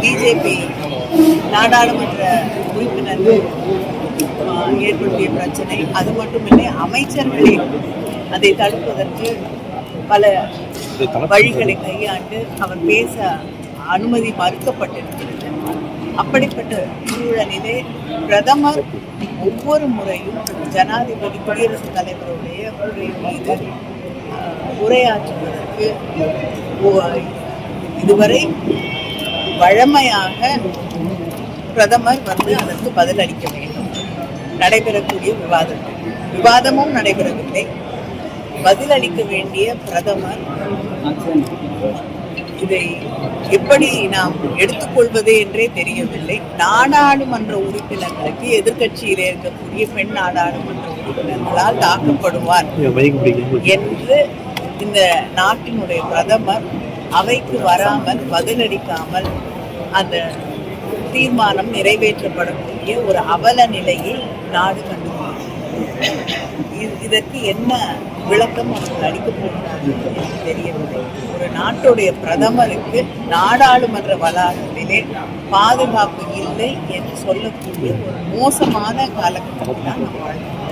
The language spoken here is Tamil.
பிஜேபி நாடாளுமன்ற உறுப்பினர்கள் ஏற்படுத்திய பிரச்சனை. அது மட்டுமில்லை, அமைச்சர்களே அதை தடுப்பதற்கு பல வழிகளை கையாண்டு அவர் பேச அனுமதி மறுக்கப்பட்டிருக்கிறது. அப்படிப்பட்ட சூழலிலே பிரதமர் ஒவ்வொரு முறையும் ஜனாதிபதி குடியரசுத் தலைவருடைய உரை மீது உரையாற்றுவதற்கு இதுவரை வழமையாக பிரதமர் அதற்கு பதிலளிக்க வேண்டும். நடைபெறக்கூடிய விவாதமும் நடைபெறவில்லை. பதிலளிக்க வேண்டிய பிரதமர் இதை எப்படி நாம் எடுத்துக்கொள்வது என்றே தெரியவில்லை. நாடாளுமன்ற உறுப்பினர்களுக்கு எதிர்கட்சியிலே இருக்கக்கூடிய பெண் நாடாளுமன்ற உறுப்பினர்களால் தாக்கப்படுவார் என்று இந்த நாட்டினுடைய பிரதமர் அவைக்கு வராமல் பதிலளிக்காமல் அந்த தீர்மானம் நிறைவேற்றப்படக்கூடிய ஒரு அவல நிலையை நாடு கண்டுள்ளது. இதற்கு என்ன விளக்கம் அவர்கள் அளிக்கப் போகிறார்கள் என்று தெரியவில்லை. ஒரு நாட்டுடைய பிரதமருக்கு நாடாளுமன்ற வளாகத்திலே பாதுகாப்பு இல்லை என்று சொல்லக்கூடிய ஒரு மோசமான காலகட்டத்தில் தான் நாம் வாழ்கிறோம்.